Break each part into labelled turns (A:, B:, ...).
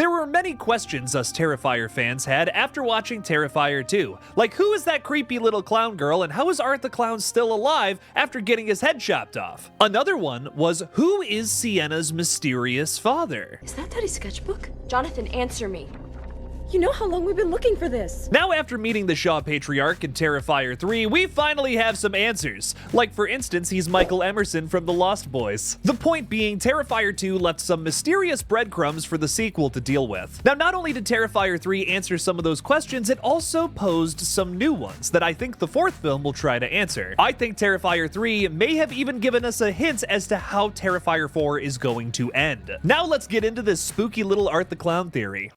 A: There were many questions us Terrifier fans had after watching Terrifier 2, like who is that creepy little clown girl and how is Art the Clown still alive after getting his head chopped off? Another one was, who is Sienna's mysterious father?
B: Is that Daddy's sketchbook? Jonathan, answer me.
C: You know how long we've been looking for this.
A: Now, after meeting the Shaw Patriarch in Terrifier 3, we finally have some answers. Like, for instance, he's Michael Emerson from The Lost Boys. The point being, Terrifier 2 left some mysterious breadcrumbs for the sequel to deal with. Now, not only did Terrifier 3 answer some of those questions, it also posed some new ones that I think the fourth film will try to answer. I think Terrifier 3 may have even given us a hint as to how Terrifier 4 is going to end. Now let's get into this spooky little Art the Clown theory.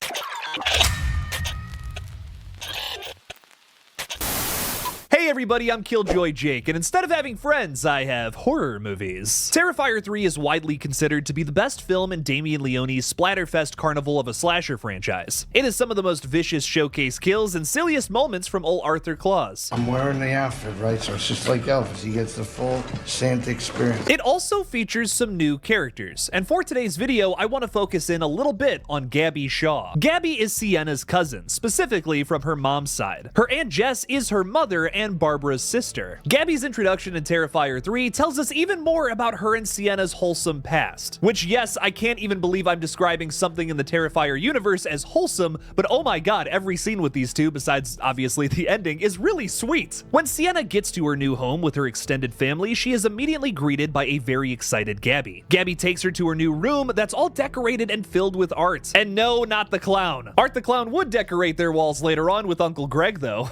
A: Hey everybody, I'm KillJoy Jake, and instead of having friends, I have horror movies. Terrifier 3 is widely considered to be the best film in Damien Leone's splatterfest carnival of a slasher franchise. It is some of the most vicious showcase kills and silliest moments from old Arthur Claus.
D: I'm wearing the outfit, right? So it's just like Elvis. He gets the full Santa experience.
A: It also features some new characters, and for today's video, I want to focus in a little bit on Gabby Shaw. Gabby is Sienna's cousin, specifically from her mom's side. Her Aunt Jess is her mother and Barbara's sister. Gabby's introduction in Terrifier 3 tells us even more about her and Sienna's wholesome past. Which, yes, I can't even believe I'm describing something in the Terrifier universe as wholesome, but oh my god, every scene with these two, besides obviously the ending, is really sweet. When Sienna gets to her new home with her extended family, she is immediately greeted by a very excited Gabby. Gabby takes her to her new room that's all decorated and filled with art. And no, not the clown. Art the Clown would decorate their walls later on with Uncle Greg, though.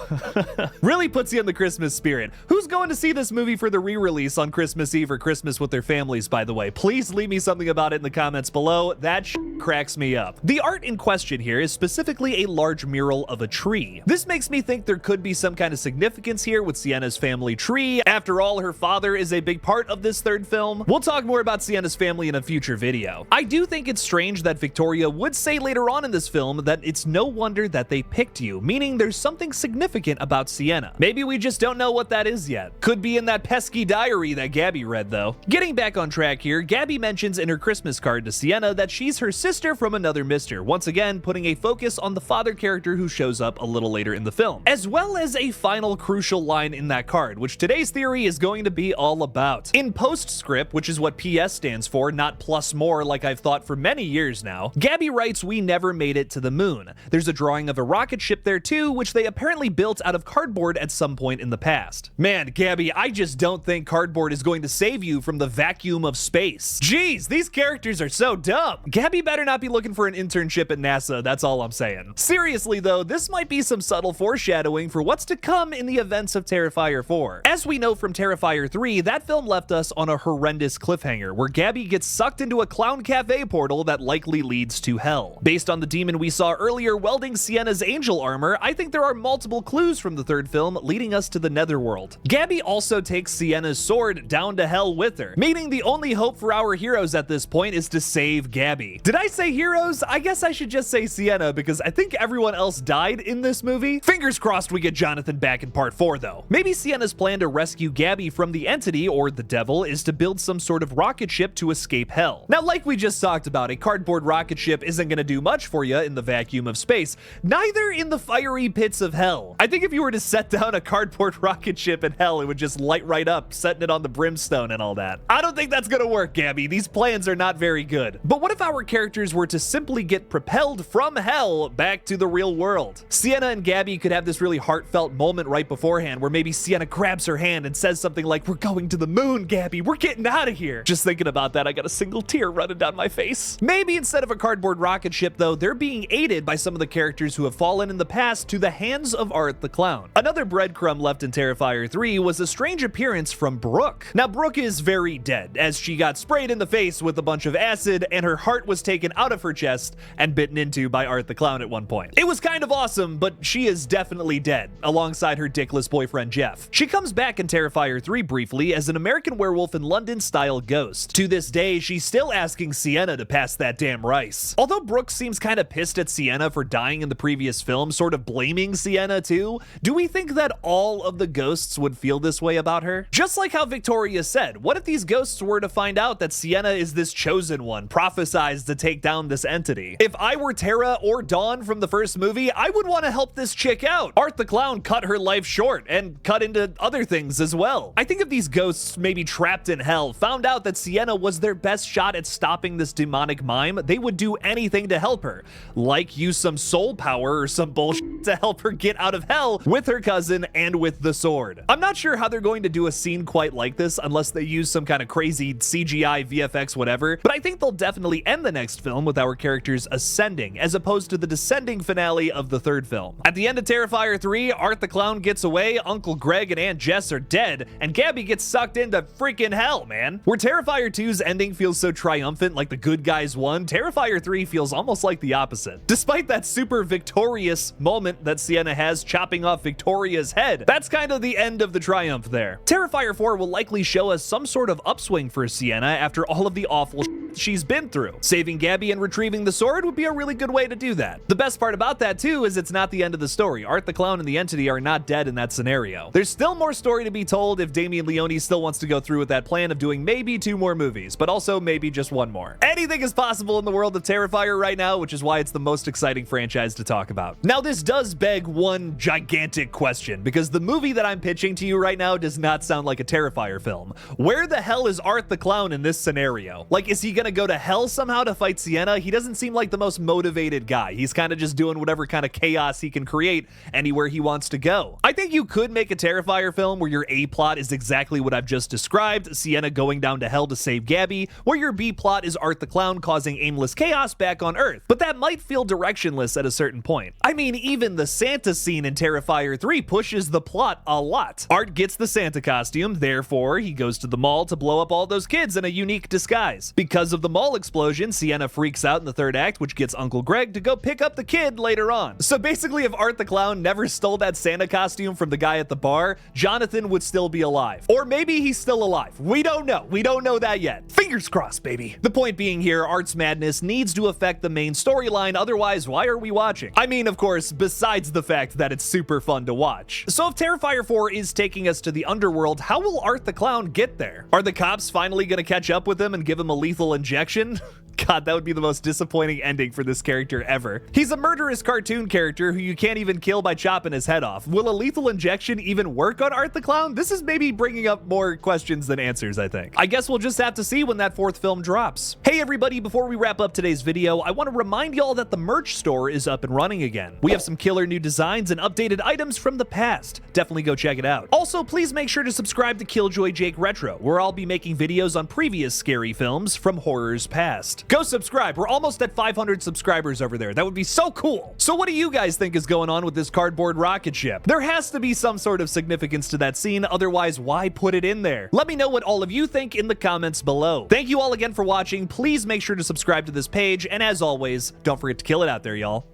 A: Really puts you in the Christmas spirit. Who's going to see this movie for the re-release on Christmas Eve or Christmas with their families, by the way? Please leave me something about it in the comments below. That cracks me up. The art in question here is specifically a large mural of a tree. This makes me think there could be some kind of significance here with Sienna's family tree. After all, her father is a big part of this third film. We'll talk more about Sienna's family in a future video. I do think it's strange that Victoria would say later on in this film that it's no wonder that they picked you, meaning there's something significant about Sienna. Maybe we just don't know what that is yet. Could be in that pesky diary that Gabby read, though. Getting back on track here, Gabby mentions in her Christmas card to Sienna that she's her sister from another mister, once again putting a focus on the father character who shows up a little later in the film, as well as a final crucial line in that card, which today's theory is going to be all about. In postscript, which is what PS stands for, not plus more like I've thought for many years now, Gabby writes, "We never made it to the moon." There's a drawing of a rocket ship there too, which they apparently built out of cardboard at some point in the past. Man, Gabby, I just don't think cardboard is going to save you from the vacuum of space. Jeez, these characters are so dumb. Gabby better not be looking for an internship at NASA, that's all I'm saying. Seriously though, this might be some subtle foreshadowing for what's to come in the events of Terrifier 4. As we know from Terrifier 3, that film left us on a horrendous cliffhanger where Gabby gets sucked into a clown cafe portal that likely leads to hell. Based on the demon we saw earlier welding Sienna's angel armor, I think there are multiple clues from the third film leading us to the netherworld. Gabby also takes Sienna's sword down to hell with her, meaning the only hope for our heroes at this point is to save Gabby. Did I say heroes? I guess I should just say Sienna because I think everyone else died in this movie. Fingers crossed we get Jonathan back in part 4 though. Maybe Sienna's plan to rescue Gabby from the entity or the devil is to build some sort of rocket ship to escape hell. Now, like we just talked about, a cardboard rocket ship isn't gonna do much for you in the vacuum of space, neither in the fiery pits of hell. I think if you were to set down a cardboard rocket ship in hell, it would just light right up, setting it on the brimstone and all that. I don't think that's gonna work, Gabby. These plans are not very good. But what if our characters were to simply get propelled from hell back to the real world? Sienna and Gabby could have this really heartfelt moment right beforehand where maybe Sienna grabs her hand and says something like, "We're going to the moon, Gabby. We're getting out of here." Just thinking about that, I got a single tear running down my face. Maybe instead of a cardboard rocket ship, though, they're being aided by some of the characters who have fallen in the past to the hands of Art the Clown. Another breadcrumb left in Terrifier 3 was a strange appearance from Brooke. Now, Brooke is very dead, as she got sprayed in the face with a bunch of acid and her heart was taken out of her chest and bitten into by Art the Clown at one point. It was kind of awesome, but she is definitely dead, alongside her dickless boyfriend Jeff. She comes back in Terrifier 3 briefly as an American Werewolf in London-style ghost. To this day, she's still asking Sienna to pass that damn rice. Although Brooke seems kind of pissed at Sienna for dying in the previous film, sort of blaming Sienna too, do we think that all all of the ghosts would feel this way about her? Just like how Victoria said, what if these ghosts were to find out that Sienna is this chosen one, prophesized to take down this entity? If I were Tara or Dawn from the first movie, I would want to help this chick out. Art the Clown cut her life short and cut into other things as well. I think if these ghosts, maybe trapped in hell, found out that Sienna was their best shot at stopping this demonic mime, they would do anything to help her, like use some soul power or some bullshit to help her get out of hell with her cousin and with the sword. I'm not sure how they're going to do a scene quite like this unless they use some kind of crazy CGI, VFX, whatever, but I think they'll definitely end the next film with our characters ascending as opposed to the descending finale of the third film. At the end of Terrifier 3, Art the Clown gets away, Uncle Greg and Aunt Jess are dead, and Gabby gets sucked into freaking hell, man. Where Terrifier 2's ending feels so triumphant like the good guys won, Terrifier 3 feels almost like the opposite. Despite that super victorious moment that Sienna has chopping off Victoria's head, that's kind of the end of the triumph there. Terrifier 4 will likely show us some sort of upswing for Sienna after all of the awful she's been through. Saving Gabby and retrieving the sword would be a really good way to do that. The best part about that too is it's not the end of the story. Art the Clown and the entity are not dead in that scenario. There's still more story to be told if Damien Leone still wants to go through with that plan of doing maybe 2 more movies, but also maybe just 1 more. Anything is possible in the world of Terrifier right now, which is why it's the most exciting franchise to talk about. Now this does beg one gigantic question, because the movie that I'm pitching to you right now does not sound like a Terrifier film. Where the hell is Art the Clown in this scenario? Like, is he gonna go to hell somehow to fight Sienna? He doesn't seem like the most motivated guy. He's kind of just doing whatever kind of chaos he can create anywhere he wants to go. I think you could make a Terrifier film where your A plot is exactly what I've just described, Sienna going down to hell to save Gabby, where your B plot is Art the Clown causing aimless chaos back on Earth. But that might feel directionless at a certain point. I mean, even the Santa scene in Terrifier 3 pushes the plot a lot. Art gets the Santa costume, therefore he goes to the mall to blow up all those kids in a unique disguise. Because of the mall explosion, Sienna freaks out in the third act, which gets Uncle Greg to go pick up the kid later on. So basically, if Art the Clown never stole that Santa costume from the guy at the bar, Jonathan would still be alive. Or maybe he's still alive. We don't know. We don't know that yet. Fingers crossed, baby. The point being here, Art's madness needs to affect the main storyline, otherwise why are we watching? I mean, of course, besides the fact that it's super fun to watch. So if Terrifier 4 is taking us to the underworld, how will Art the Clown get there? Are the cops finally gonna catch up with him and give him a lethal injection? God, that would be the most disappointing ending for this character ever. He's a murderous cartoon character who you can't even kill by chopping his head off. Will a lethal injection even work on Art the Clown? This is maybe bringing up more questions than answers, I think. I guess we'll just have to see when that 4th film drops. Hey everybody, before we wrap up today's video, I want to remind y'all that the merch store is up and running again. We have some killer new designs and updated items from the past. Definitely go check it out. Also, please make sure to subscribe to KillJoy Jake Retro, where I'll be making videos on previous scary films from horrors past. Go subscribe. We're almost at 500 subscribers over there. That would be so cool. So what do you guys think is going on with this cardboard rocket ship? There has to be some sort of significance to that scene, otherwise why put it in there? Let me know what all of you think in the comments below. Thank you all again for watching. Please make sure to subscribe to this page, and as always, don't forget to kill it out there, y'all.